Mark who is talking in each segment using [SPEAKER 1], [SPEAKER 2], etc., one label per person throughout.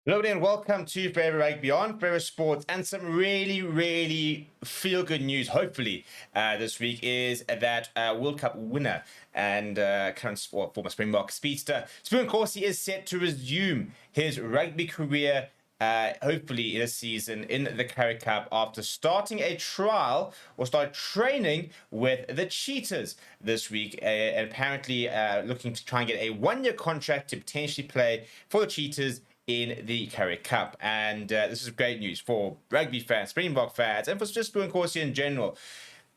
[SPEAKER 1] Hello and welcome to Forever Rugby on Forever Sports, and some really feel-good news, hopefully, this week is that World Cup winner and current former Springbok speedster SBU NKOSI is set to resume his rugby career hopefully this season in the Currie Cup after starting a trial or start training with the Cheetahs this week, and apparently looking to try and get a one-year contract to potentially play for the Cheetahs in the Currie Cup. And this is great news for rugby fans, Springbok fans, and for just SBU NKOSI in general.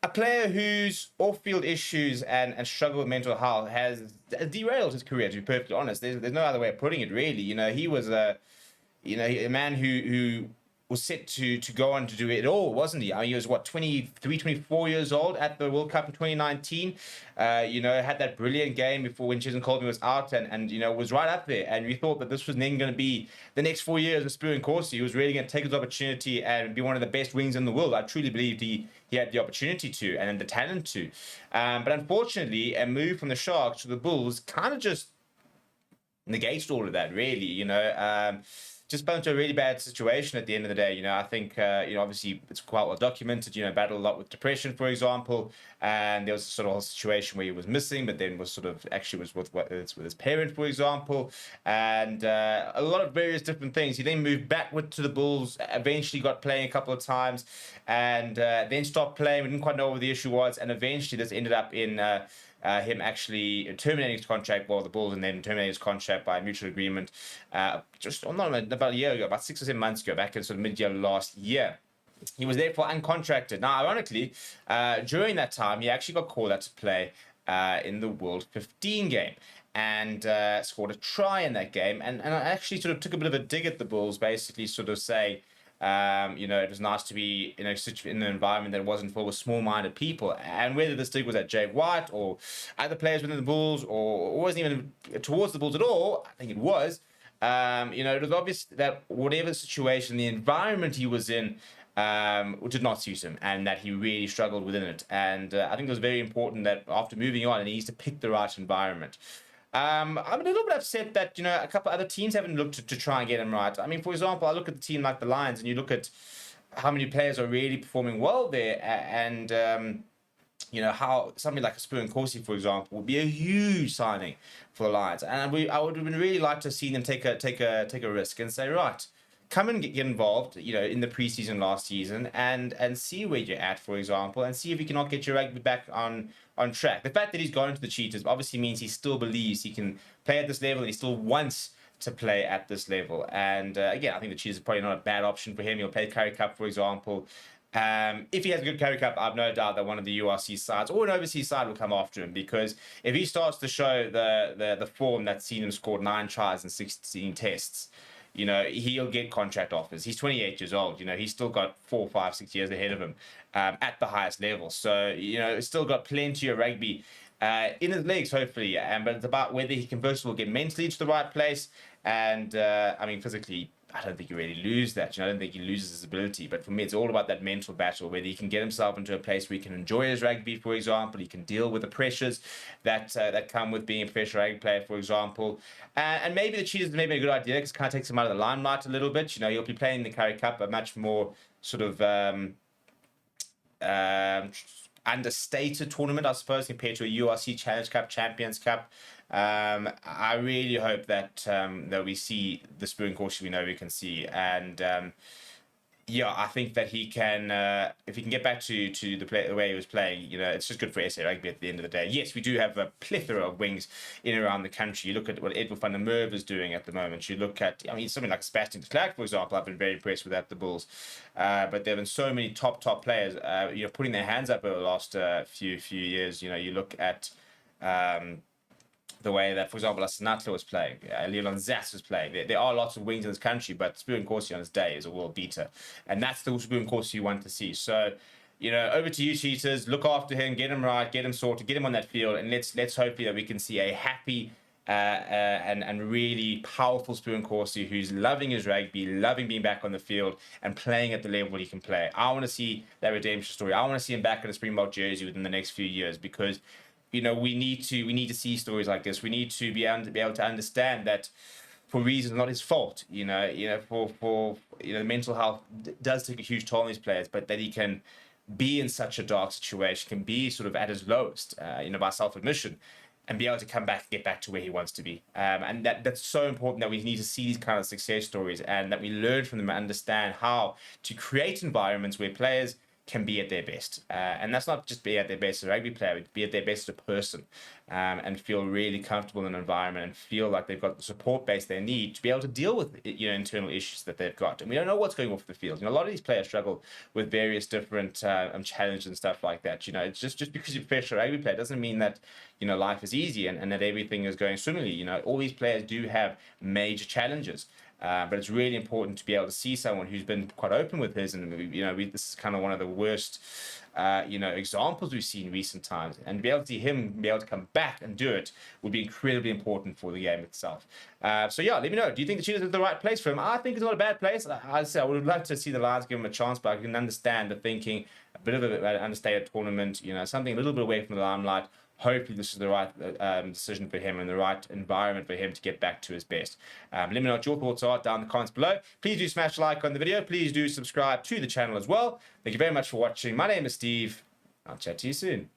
[SPEAKER 1] A player whose off-field issues and struggle with mental health has derailed his career, to be perfectly honest. There's no other way of putting it, really. You know, he was a man who was set to go on to do it all, wasn't he? I mean, he was, 23, 24 years old at the World Cup in 2019. Had that brilliant game before when Chisholm Colby was out and was right up there. And we thought that this was then going to be the next 4 years of SBU NKOSI. He was really going to take his opportunity and be one of the best wings in the world. I truly believed he had the opportunity to and the talent to. But unfortunately, a move from the Sharks to the Bulls kind of just negates all of that, really. Just fell into a really bad situation at the end of the day. I think, obviously it's quite well documented, battled a lot with depression, for example. And there was sort of a situation where he was missing, but then was with his parent, for example. And a lot of various different things. He then moved back to the Bulls, eventually got playing a couple of times, and then stopped playing. We didn't quite know what the issue was. And eventually this ended up in him actually terminating his contract, the Bulls, and then terminating his contract by mutual agreement about a year ago, about 6 or 7 months ago, back in sort of mid-year last year. He was therefore uncontracted. Now, ironically, during that time, he actually got called out to play in the World 15 game and scored a try in that game. And I actually sort of took a bit of a dig at the Bulls, basically sort of saying, it was nice to be in an environment that wasn't full of small-minded people. And whether this dig was at Jake White or other players within the Bulls or wasn't even towards the Bulls at all, I think it was. It was obvious that whatever situation, the environment he was in did not suit him, and that he really struggled within it. And I think it was very important that after moving on, he needs to pick the right environment. I'm a little bit upset that, a couple of other teams haven't looked to try and get him right. I mean, for example, I look at the team like the Lions, and you look at how many players are really performing well there, and how something like a SBU NKOSI, for example, would be a huge signing for the Lions. And I would have really liked to see them take a risk and say, right, come and get involved, in the preseason last season and see where you're at, for example, and see if you cannot get your rugby back on track. The fact that he's going to the Cheetahs obviously means he still believes he can play at this level and he still wants to play at this level. And again, I think the Cheetahs are probably not a bad option for him. He'll play Currie Cup, for example. If he has a good Currie Cup, I've no doubt that one of the URC sides or an overseas side will come after him, because if he starts to show the form that's seen him score 9 tries in 16 tests, he'll get contract offers. He's 28 years old. He's still got 4, 5, 6 years ahead of him at the highest level. So, he's still got plenty of rugby in his legs, hopefully. But it's about whether he can, first of all, get mentally to the right place. And, physically, I don't think he really loses that. I don't think he loses his ability. But for me, it's all about that mental battle, whether he can get himself into a place where he can enjoy his rugby, for example. He can deal with the pressures that come with being a professional rugby player, for example. And maybe the Cheetahs may be a good idea, because it kind of takes him out of the limelight a little bit. He'll be playing the Currie Cup, a much more sort of understated tournament, I suppose, compared to a URC Challenge Cup, Champions Cup. I really hope that we see the SBU NKOSI we know we can see, and I think that he can, if he can get back to the way he was playing, it's just good for SA Rugby at the end of the day. Yes, we do have a plethora of wings in and around the country. You look at what Edward van der Merwe is doing at the moment. You look at, something like Sebastian de Klerk, for example. I've been very impressed with at the Bulls. But there have been so many top players, putting their hands up over the last few years. You look at the way that, for example, Asanatla was playing, Leon Zas was playing. There are lots of wings in this country, but SBU NKOSI on his day is a world beater. And that's the SBU NKOSI you want to see. So, over to you, Cheetahs. Look after him, get him right, get him sorted, get him on that field, and let's hope that we can see a happy and really powerful SBU NKOSI who's loving his rugby, loving being back on the field and playing at the level he can play. I want to see that redemption story. I want to see him back in a Springbok jersey within the next few years, because we need to see stories like this. We need to be able to understand that for reasons not his fault. For mental health does take a huge toll on these players, but that he can be in such a dark situation, can be sort of at his lowest, by self-admission, and be able to come back and get back to where he wants to be. And that's so important, that we need to see these kind of success stories and that we learn from them and understand how to create environments where players can be at their best. And that's not just be at their best as a rugby player, but be at their best as a person, and feel really comfortable in an environment and feel like they've got the support base they need to be able to deal with internal issues that they've got. And we don't know what's going off the field. A lot of these players struggle with various different challenges and stuff like that. It's just because you're a professional rugby player doesn't mean that life is easy and that everything is going swimmingly. All these players do have major challenges. But it's really important to be able to see someone who's been quite open with his, and this is kind of one of the worst, examples we've seen in recent times, and to be able to see him be able to come back and do it would be incredibly important for the game itself. So yeah, let me know. Do you think the Cheetahs is the right place for him? I think it's not a bad place. I would love to see the Lions give him a chance, but I can understand the thinking, a bit of an understated tournament, something a little bit away from the limelight. Hopefully this is the right decision for him and the right environment for him to get back to his best. Let me know what your thoughts are down in the comments below. Please do smash like on the video. Please do subscribe to the channel as well. Thank you very much for watching. My name is Steve. I'll chat to you soon.